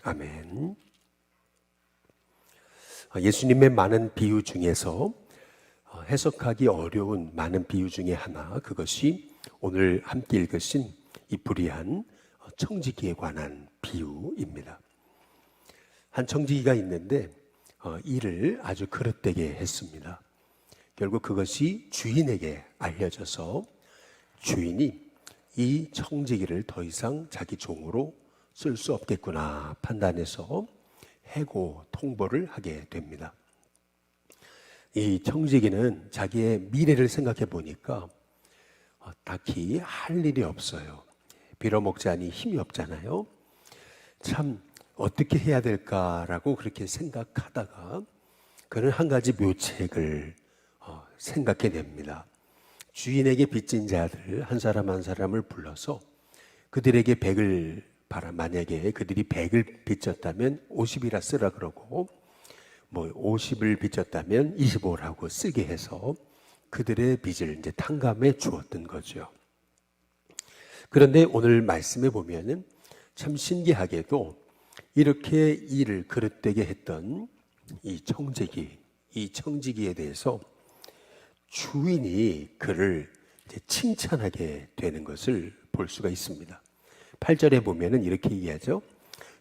아멘. 예수님의 많은 비유 중에서 해석하기 어려운 많은 비유 중에 하나, 그것이 오늘 함께 읽으신 이 불의한 청지기에 관한 비유입니다. 한 청지기가 있는데 일을 아주 그릇되게 했습니다. 결국 그것이 주인에게 알려져서 주인이 이 청지기를 더 이상 자기 종으로 쓸 수 없겠구나 판단해서 해고 통보를 하게 됩니다. 이 청지기는 자기의 미래를 생각해 보니까 딱히 할 일이 없어요. 빌어먹자니 힘이 없잖아요. 참 어떻게 해야 될까라고 그렇게 생각하다가 그는 한 가지 묘책을 생각해냅니다. 주인에게 빚진 자들 한 사람 한 사람을 불러서 그들에게 100을 만약에 그들이 100을 빚졌다면 50이라 쓰라 그러고 50을 빚졌다면 25라고 쓰게 해서 그들의 빚을 이제 탕감해 주었던 거죠. 그런데 오늘 말씀에 보면은 참 신기하게도 이렇게 일을 그릇되게 했던 이 청지기에 대해서 주인이 그를 이제 칭찬하게 되는 것을 볼 수가 있습니다. 8절에 보면은 이렇게 얘기하죠.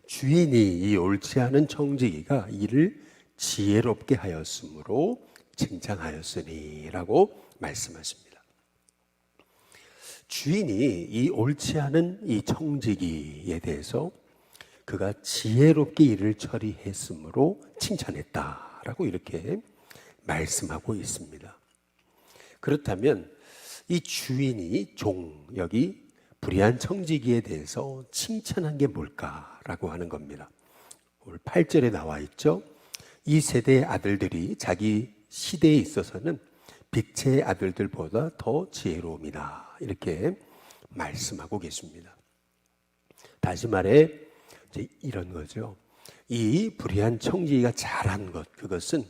주인이 이 옳지 않은 청지기가 이를 지혜롭게 하였으므로 칭찬하였으니 라고 말씀하십니다. 주인이 이 옳지 않은 이 청지기에 대해서 그가 지혜롭게 일을 처리했으므로 칭찬했다라고 이렇게 말씀하고 있습니다. 그렇다면 이 주인이 여기 불의한 청지기에 대해서 칭찬한 게 뭘까라고 하는 겁니다. 오늘 8절에 나와 있죠. 이 세대의 아들들이 자기 시대에 있어서는 빛의 아들들보다 더 지혜로움이다. 이렇게 말씀하고 계십니다. 다시 말해 이제 이런 거죠. 이 불의한 청지기가 잘한 것, 그것은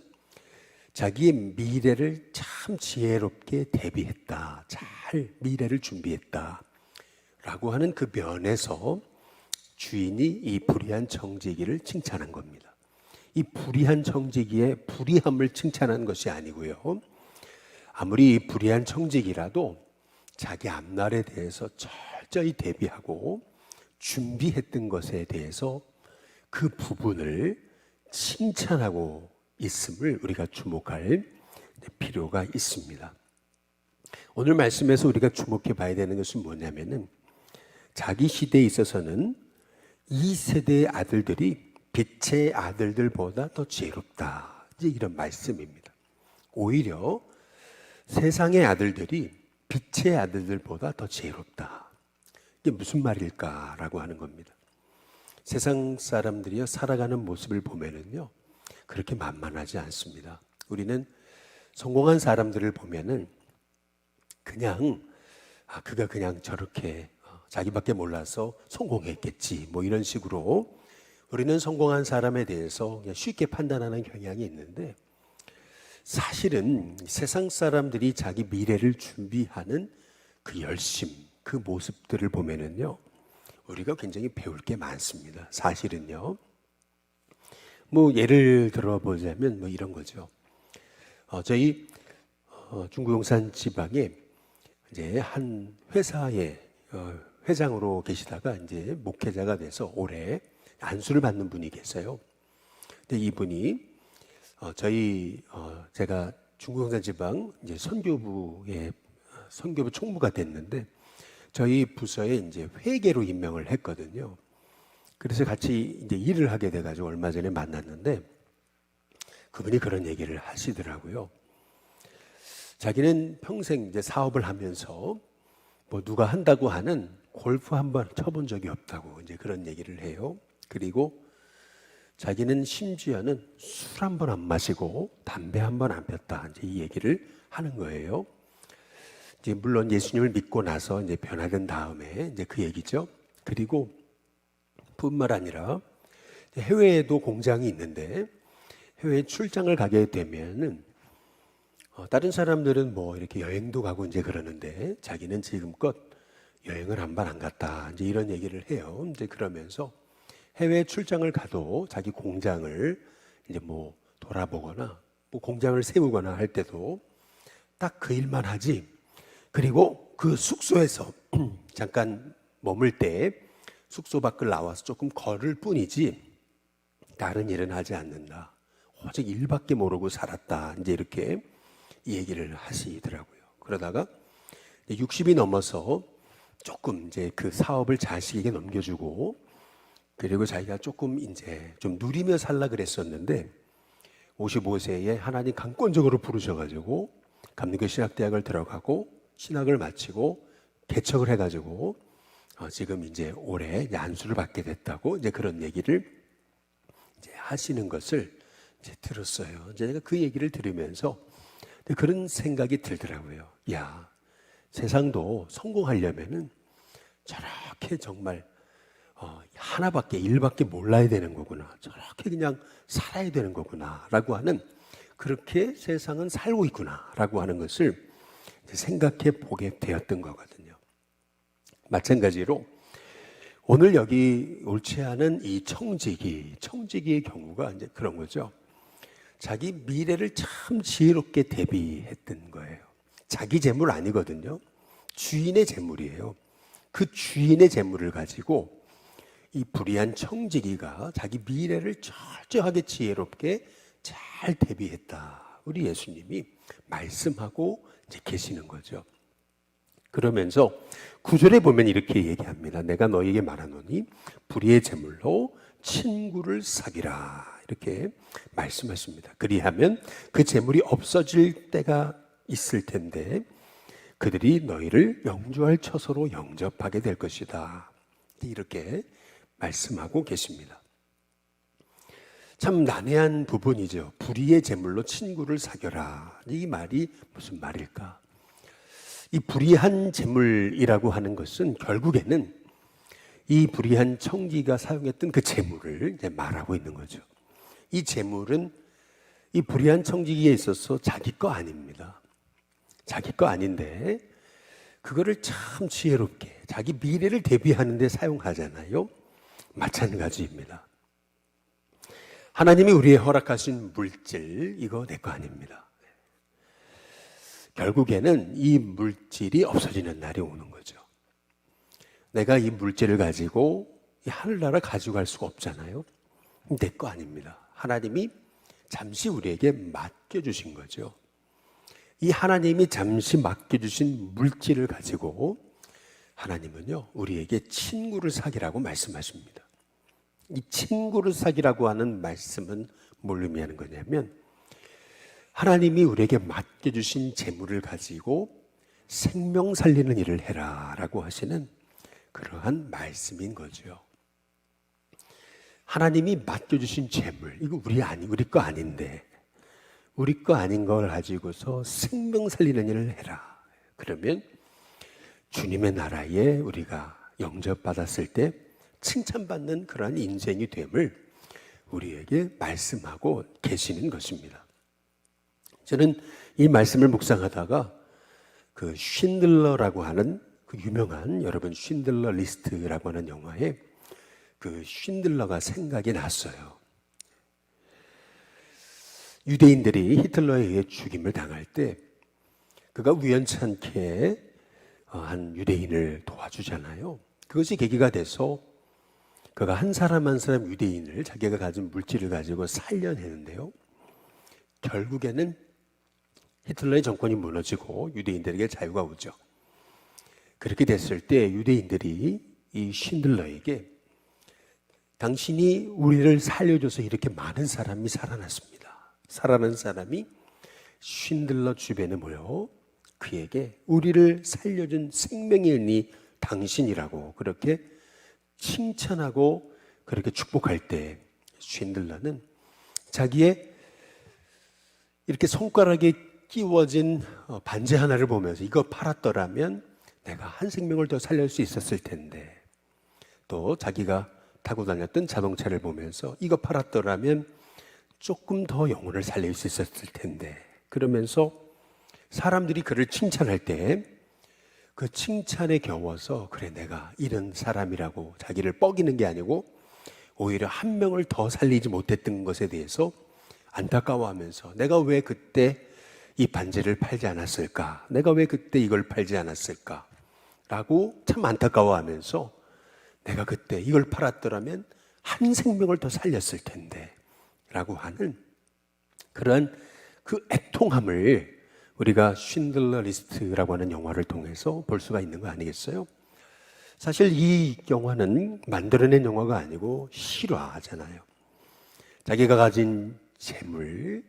자기의 미래를 참 지혜롭게 대비했다. 잘 미래를 준비했다. 라고 하는 그 면에서 주인이 이 불의한 청지기를 칭찬한 겁니다. 이 불의한 청지기의 불의함을 칭찬한 것이 아니고요. 아무리 불의한 청지기라도 자기 앞날에 대해서 철저히 대비하고 준비했던 것에 대해서 그 부분을 칭찬하고 있음을 우리가 주목할 필요가 있습니다. 오늘 말씀에서 우리가 주목해 봐야 되는 것은 뭐냐면은 자기 시대에 있어서는 이 세대의 아들들이 빛의 아들들보다 더 지혜롭다. 이제 이런 말씀입니다. 오히려 세상의 아들들이 빛의 아들들보다 더 지혜롭다. 이게 무슨 말일까라고 하는 겁니다. 세상 사람들이 살아가는 모습을 보면은요, 그렇게 만만하지 않습니다. 우리는 성공한 사람들을 보면은 그냥 그가 그냥 저렇게 자기밖에 몰라서 성공했겠지 이런 식으로 우리는 성공한 사람에 대해서 그냥 쉽게 판단하는 경향이 있는데, 사실은 세상 사람들이 자기 미래를 준비하는 그 열심, 그 모습들을 보면은요, 우리가 굉장히 배울 게 많습니다. 사실은요. 예를 들어보자면 이런 거죠. 저희 중구 용산 지방에 이제 한 회사에 회장으로 계시다가 이제 목회자가 돼서 올해 안수를 받는 분이 계세요. 근데 이분이 제가 중구 용산 지방 이제 선교부 총무가 됐는데 저희 부서에 이제 회계로 임명을 했거든요. 그래서 같이 이제 일을 하게 돼가지고 얼마 전에 만났는데 그분이 그런 얘기를 하시더라고요. 자기는 평생 이제 사업을 하면서 누가 한다고 하는 골프 한번 쳐본 적이 없다고 이제 그런 얘기를 해요. 그리고 자기는 심지어는 술 한 번 안 마시고 담배 한 번 안 폈다. 이제 이 얘기를 하는 거예요. 이제 물론 예수님을 믿고 나서 이제 변화된 다음에 이제 그 얘기죠. 그리고 뿐만 아니라 해외에도 공장이 있는데 해외 출장을 가게 되면은 다른 사람들은 이렇게 여행도 가고 이제 그러는데 자기는 지금껏 여행을 한 번 안 갔다. 이제 이런 얘기를 해요. 이제 그러면서 해외 출장을 가도 자기 공장을 이제 뭐 돌아보거나 뭐 공장을 세우거나 할 때도 딱 그 일만 하지. 그리고 그 숙소에서 잠깐 머물 때 숙소 밖을 나와서 조금 걸을 뿐이지 다른 일은 하지 않는다. 오직 일밖에 모르고 살았다. 이제 이렇게 얘기를 하시더라고요. 그러다가 60이 넘어서 조금 이제 그 사업을 자식에게 넘겨주고 그리고 자기가 조금 이제 좀 누리며 살라 그랬었는데 55세에 하나님 강권적으로 부르셔가지고 감리교 신학대학을 들어가고 신학을 마치고 개척을 해가지고 지금 이제 올해 안수를 받게 됐다고 이제 그런 얘기를 이제 하시는 것을 이제 들었어요. 이제 제가 그 얘기를 들으면서 그런 생각이 들더라고요. 야, 세상도 성공하려면은 저렇게 정말 하나밖에 일밖에 몰라야 되는 거구나. 저렇게 그냥 살아야 되는 거구나. 라고 하는 그렇게 세상은 살고 있구나. 라고 하는 것을 생각해 보게 되었던 거거든요. 마찬가지로 오늘 여기 옳지 않은 이 청지기의 경우가 이제 그런 거죠. 자기 미래를 참 지혜롭게 대비했던 거예요. 자기 재물 아니거든요. 주인의 재물이에요. 그 주인의 재물을 가지고 이 불의한 청지기가 자기 미래를 철저하게 지혜롭게 잘 대비했다. 우리 예수님이 말씀하고 이제 계시는 거죠. 그러면서 9절에 보면 이렇게 얘기합니다. 내가 너에게 말하노니 불의의 재물로 친구를 사귀라. 이렇게 말씀하십니다. 그리하면 그 재물이 없어질 때가 있을 텐데 그들이 너희를 영주할 처소로 영접하게 될 것이다. 이렇게 말씀하고 계십니다. 참 난해한 부분이죠. 불의의 재물로 친구를 사귀라. 이 말이 무슨 말일까? 이 불의한 재물이라고 하는 것은 결국에는 이 불의한 청지기가 사용했던 그 재물을 이제 말하고 있는 거죠. 이 재물은 이 불의한 청지기에 있어서 자기 거 아닙니다. 자기 거 아닌데 그거를 참 지혜롭게 자기 미래를 대비하는 데 사용하잖아요. 마찬가지입니다. 하나님이 우리의 허락하신 물질, 이거 내 거 아닙니다. 결국에는 이 물질이 없어지는 날이 오는 거죠. 내가 이 물질을 가지고 이 하늘나라 가져갈 수가 없잖아요. 내 거 아닙니다. 하나님이 잠시 우리에게 맡겨주신 거죠. 이 하나님이 잠시 맡겨주신 물질을 가지고 하나님은요, 우리에게 친구를 사귀라고 말씀하십니다. 이 친구를 사귀라고 하는 말씀은 뭘 의미하는 거냐면 하나님이 우리에게 맡겨주신 재물을 가지고 생명 살리는 일을 해라 라고 하시는 그러한 말씀인 거죠. 하나님이 맡겨주신 재물, 이거 우리 거 아닌데 우리 거 아닌 걸 가지고서 생명 살리는 일을 해라. 그러면 주님의 나라에 우리가 영접받았을 때 칭찬받는 그러한 인생이 됨을 우리에게 말씀하고 계시는 것입니다. 저는 이 말씀을 묵상하다가 그 쉰들러라고 하는 그 유명한 여러분 쉰들러 리스트라고 하는 영화에 그 쉰들러가 생각이 났어요. 유대인들이 히틀러에 의해 죽임을 당할 때 그가 우연찮게 한 유대인을 도와주잖아요. 그것이 계기가 돼서 그가 한 사람 한 사람 유대인을 자기가 가진 물질을 가지고 살려내는데요. 결국에는 히틀러의 정권이 무너지고 유대인들에게 자유가 오죠. 그렇게 됐을 때 유대인들이 이 쉰들러에게 당신이 우리를 살려줘서 이렇게 많은 사람이 살아났습니다. 살아난 사람이 쉰들러 주변에 모여 그에게 우리를 살려준 생명의 은이 당신이라고 그렇게 칭찬하고 그렇게 축복할 때 쉰들러는 자기의 이렇게 손가락에 끼워진 반지 하나를 보면서 이거 팔았더라면 내가 한 생명을 더 살릴 수 있었을 텐데, 또 자기가 타고 다녔던 자동차를 보면서 이거 팔았더라면 조금 더 영혼을 살릴 수 있었을 텐데, 그러면서 사람들이 그를 칭찬할 때 그 칭찬에 겨워서 그래 내가 이런 사람이라고 자기를 뻐기는 게 아니고 오히려 한 명을 더 살리지 못했던 것에 대해서 안타까워하면서 내가 왜 그때 이 반지를 팔지 않았을까? 내가 왜 그때 이걸 팔지 않았을까? 라고 참 안타까워하면서 내가 그때 이걸 팔았더라면 한 생명을 더 살렸을 텐데 라고 하는 그런 그 애통함을 우리가 쉰들러 리스트라고 하는 영화를 통해서 볼 수가 있는 거 아니겠어요? 사실 이 영화는 만들어낸 영화가 아니고 실화잖아요. 자기가 가진 재물,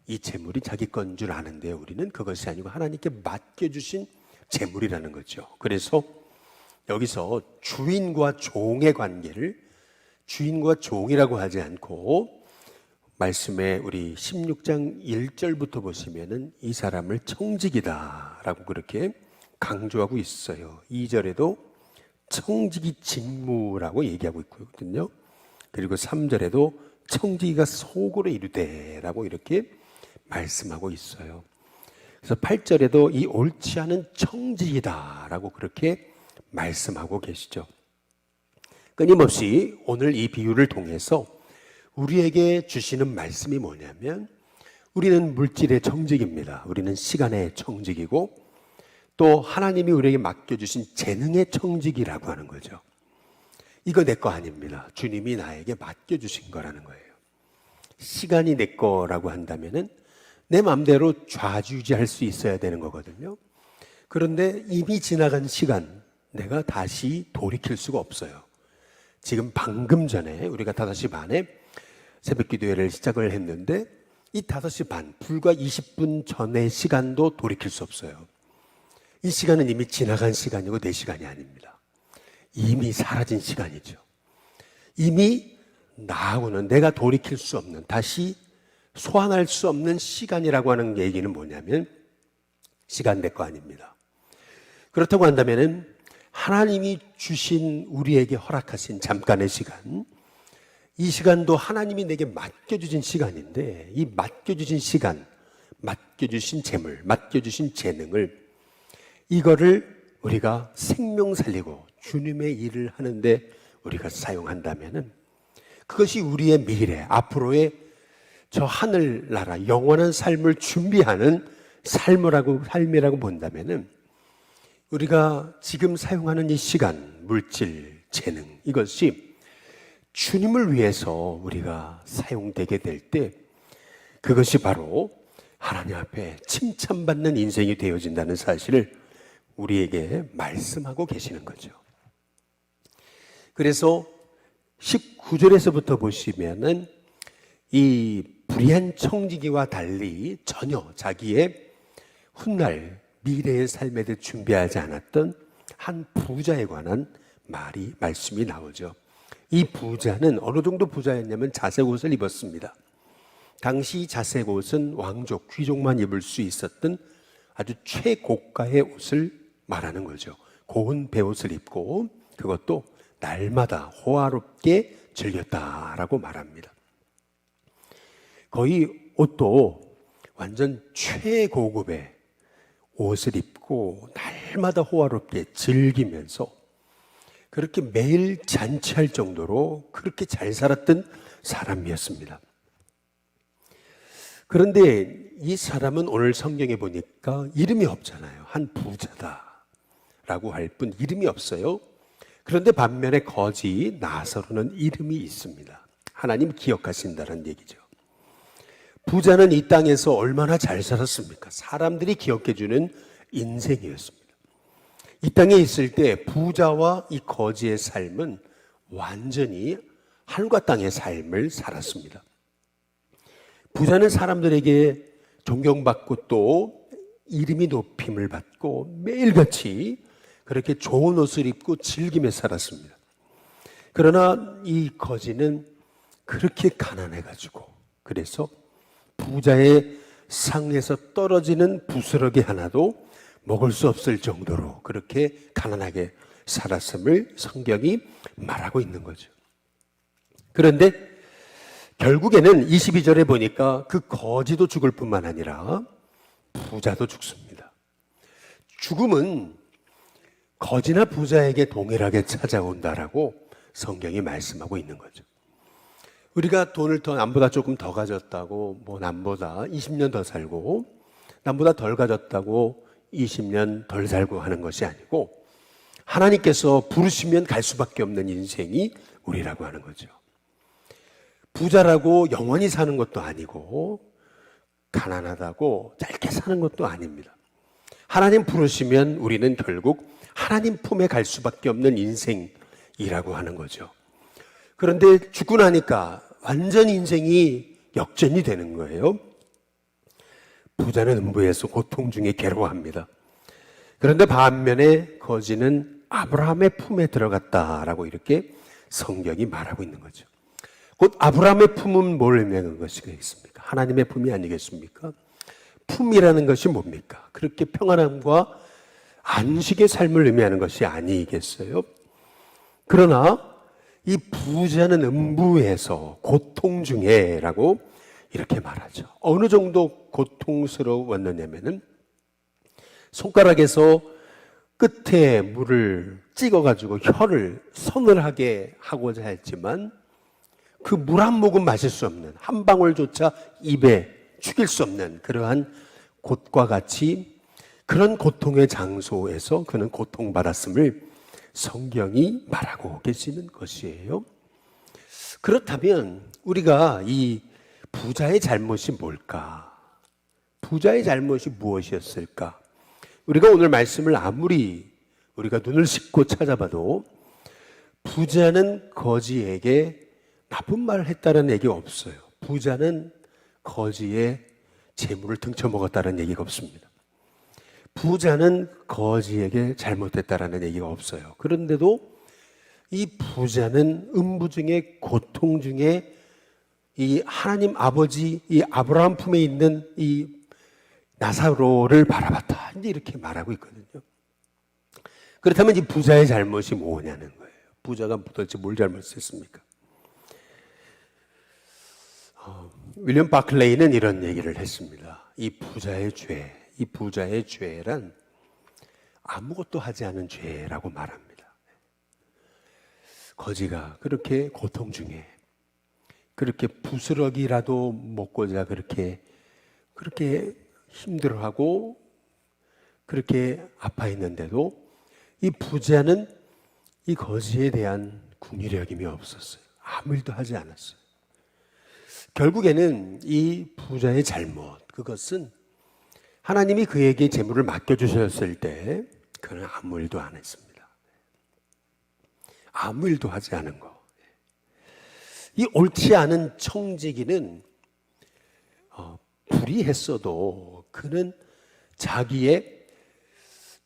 이 재물이 자기 건 줄 아는데 우리는 그것이 아니고 하나님께 맡겨주신 재물이라는 거죠. 그래서 여기서 주인과 종의 관계를 주인과 종이라고 하지 않고 말씀에 우리 16장 1절부터 보시면은 이 사람을 청직이다라고 그렇게 강조하고 있어요. 2절에도 청직이 직무라고 얘기하고 있거든요. 그리고 3절에도 청지기가 속으로 이르되라고 이렇게 말씀하고 있어요. 그래서 8절에도 이 옳지 않은 청지기다라고 그렇게 말씀하고 계시죠. 끊임없이 오늘 이 비유를 통해서 우리에게 주시는 말씀이 뭐냐면 우리는 물질의 청직입니다. 우리는 시간의 청직이고 또 하나님이 우리에게 맡겨주신 재능의 청직이라고 하는 거죠. 이거 내 거 아닙니다. 주님이 나에게 맡겨주신 거라는 거예요. 시간이 내 거라고 한다면은 내 마음대로 좌지우지할 수 있어야 되는 거거든요. 그런데 이미 지나간 시간 내가 다시 돌이킬 수가 없어요. 지금 방금 전에 우리가 5시 반에 새벽 기도회를 시작을 했는데 이 5시 반, 불과 20분 전의 시간도 돌이킬 수 없어요. 이 시간은 이미 지나간 시간이고 내 시간이 아닙니다. 이미 사라진 시간이죠. 이미 나하고는 내가 돌이킬 수 없는, 다시 소환할 수 없는 시간이라고 하는 얘기는 뭐냐면 시간 내 거 아닙니다. 그렇다고 한다면은 하나님이 주신 우리에게 허락하신 잠깐의 시간, 이 시간도 하나님이 내게 맡겨주신 시간인데 이 맡겨주신 시간, 맡겨주신 재물, 맡겨주신 재능을 이거를 우리가 생명 살리고 주님의 일을 하는데 우리가 사용한다면은 그것이 우리의 미래, 앞으로의 저 하늘나라 영원한 삶을 준비하는 삶이라고 본다면은 우리가 지금 사용하는 이 시간, 물질, 재능 이것이 주님을 위해서 우리가 사용되게 될 때 그것이 바로 하나님 앞에 칭찬받는 인생이 되어진다는 사실을 우리에게 말씀하고 계시는 거죠. 그래서 19절에서부터 보시면은 이 불의한 청지기와 달리 전혀 자기의 훗날 미래의 삶에 대해 준비하지 않았던 한 부자에 관한 말씀이 나오죠. 이 부자는 어느 정도 부자였냐면 자색 옷을 입었습니다. 당시 자색 옷은 왕족, 귀족만 입을 수 있었던 아주 최고가의 옷을 말하는 거죠. 고운 베옷을 입고 그것도 날마다 호화롭게 즐겼다라고 말합니다. 거의 옷도 완전 최고급의 옷을 입고 날마다 호화롭게 즐기면서 그렇게 매일 잔치할 정도로 그렇게 잘 살았던 사람이었습니다. 그런데 이 사람은 오늘 성경에 보니까 이름이 없잖아요. 한 부자다라고 할 뿐 이름이 없어요. 그런데 반면에 거지 나사로는 이름이 있습니다. 하나님 기억하신다는 얘기죠. 부자는 이 땅에서 얼마나 잘 살았습니까? 사람들이 기억해주는 인생이었습니다. 이 땅에 있을 때 부자와 이 거지의 삶은 완전히 하늘과 땅의 삶을 살았습니다. 부자는 사람들에게 존경받고 또 이름이 높임을 받고 매일같이 그렇게 좋은 옷을 입고 즐기며 살았습니다. 그러나 이 거지는 그렇게 가난해가지고 그래서 부자의 상에서 떨어지는 부스러기 하나도 먹을 수 없을 정도로 그렇게 가난하게 살았음을 성경이 말하고 있는 거죠. 그런데 결국에는 22절에 보니까 그 거지도 죽을 뿐만 아니라 부자도 죽습니다. 죽음은 거지나 부자에게 동일하게 찾아온다라고 성경이 말씀하고 있는 거죠. 우리가 돈을 더 남보다 조금 더 가졌다고 뭐 남보다 20년 더 살고 남보다 덜 가졌다고 20년 덜 살고 하는 것이 아니고 하나님께서 부르시면 갈 수밖에 없는 인생이 우리라고 하는 거죠. 부자라고 영원히 사는 것도 아니고 가난하다고 짧게 사는 것도 아닙니다. 하나님 부르시면 우리는 결국 하나님 품에 갈 수밖에 없는 인생이라고 하는 거죠. 그런데 죽고 나니까 완전 인생이 역전이 되는 거예요. 부자는 음부에서 고통 중에 괴로워합니다. 그런데 반면에 거지는 아브라함의 품에 들어갔다라고 이렇게 성경이 말하고 있는 거죠. 곧 아브라함의 품은 뭘 의미하는 것이겠습니까? 하나님의 품이 아니겠습니까? 품이라는 것이 뭡니까? 그렇게 평안함과 안식의 삶을 의미하는 것이 아니겠어요? 그러나 이 부자는 음부에서 고통 중에라고 이렇게 말하죠. 어느 정도 고통스러웠느냐면은 손가락에서 끝에 물을 찍어가지고 혀를 서늘하게 하고자 했지만 그 물 한 모금 마실 수 없는, 한 방울조차 입에 죽일 수 없는 그러한 곳과 같이 그런 고통의 장소에서 그는 고통받았음을 성경이 말하고 계시는 것이에요. 그렇다면 우리가 이 부자의 잘못이 뭘까? 부자의 잘못이 무엇이었을까? 우리가 오늘 말씀을 아무리 우리가 눈을 씻고 찾아봐도 부자는 거지에게 나쁜 말을 했다는 얘기가 없어요. 부자는 거지의 재물을 등쳐먹었다는 얘기가 없습니다. 부자는 거지에게 잘못했다라는 얘기가 없어요. 그런데도 이 부자는 음부 중에 고통 중에 이 하나님 아버지 이 아브라함 품에 있는 이 나사로를 바라봤다. 이제 이렇게 말하고 있거든요. 그렇다면 이 부자의 잘못이 뭐냐는 거예요. 부자가 도대체 뭘 잘못했습니까? 윌리엄 바클레이는 이런 얘기를 했습니다. 이 부자의 죄란 아무것도 하지 않은 죄라고 말합니다. 거지가 그렇게 고통 중에 그렇게 부스러기라도 먹고자 그렇게 힘들어하고 그렇게 아파했는데도 이 부자는 이 거지에 대한 긍휼의 여김이 없었어요. 아무 일도 하지 않았어요. 결국에는 이 부자의 잘못, 그것은 하나님이 그에게 재물을 맡겨주셨을 때 그는 아무 일도 안 했습니다. 아무 일도 하지 않은 거. 이 옳지 않은 청지기는 불의했어도 그는 자기의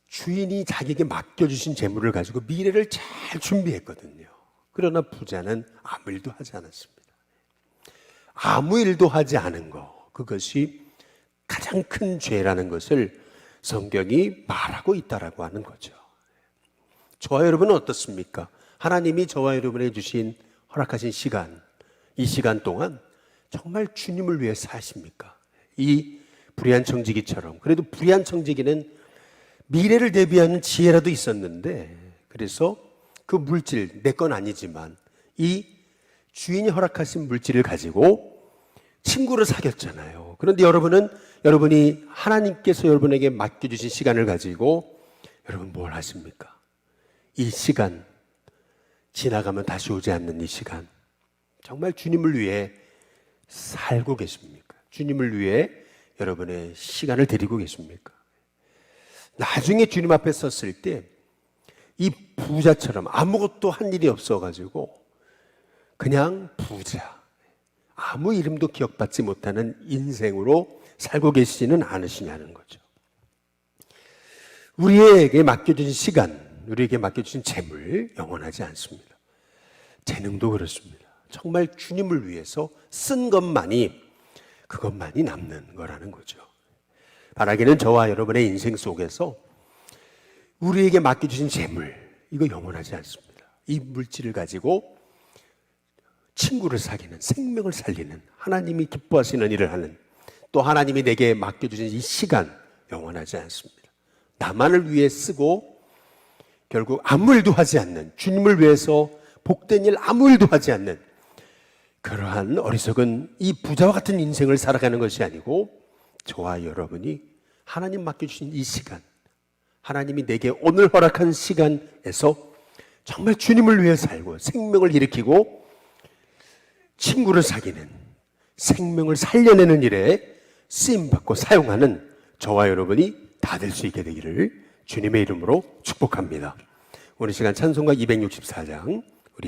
주인이 자기에게 맡겨주신 재물을 가지고 미래를 잘 준비했거든요. 그러나 부자는 아무 일도 하지 않았습니다. 아무 일도 하지 않은 거, 그것이 가장 큰 죄라는 것을 성경이 말하고 있다라고 하는 거죠. 저와 여러분은 어떻습니까? 하나님이 저와 여러분에게 주신 허락하신 시간, 이 시간 동안 정말 주님을 위해 사십니까? 이 불의한 청지기처럼. 그래도 불의한 청지기는 미래를 대비하는 지혜라도 있었는데, 그래서 그 물질, 내 건 아니지만 이 주인이 허락하신 물질을 가지고 친구를 사귀었잖아요. 그런데 여러분이 하나님께서 여러분에게 맡겨주신 시간을 가지고 여러분 뭘 하십니까? 이 시간, 지나가면 다시 오지 않는 이 시간, 정말 주님을 위해 살고 계십니까? 주님을 위해 여러분의 시간을 드리고 계십니까? 나중에 주님 앞에 섰을 때 이 부자처럼 아무것도 한 일이 없어가지고 그냥 부자, 아무 이름도 기억받지 못하는 인생으로 살고 계시지는 않으시냐는 거죠. 우리에게 맡겨진 시간, 우리에게 맡겨진 재물 영원하지 않습니다. 재능도 그렇습니다. 정말 주님을 위해서 쓴 것만이 그것만이 남는 거라는 거죠. 바라기는 저와 여러분의 인생 속에서 우리에게 맡겨주신 재물, 이거 영원하지 않습니다. 이 물질을 가지고 친구를 사귀는, 생명을 살리는, 하나님이 기뻐하시는 일을 하는, 또 하나님이 내게 맡겨주신 이 시간 영원하지 않습니다. 나만을 위해 쓰고 결국 아무 일도 하지 않는, 주님을 위해서 복된 일 아무 일도 하지 않는 그러한 어리석은 이 부자와 같은 인생을 살아가는 것이 아니고 저와 여러분이 하나님 맡겨주신 이 시간, 하나님이 내게 오늘 허락한 시간에서 정말 주님을 위해 살고 생명을 일으키고 친구를 사귀는, 생명을 살려내는 일에 쓰임받고 사용하는 저와 여러분이 다 될 수 있게 되기를 주님의 이름으로 축복합니다. 오늘 시간 찬송가 264장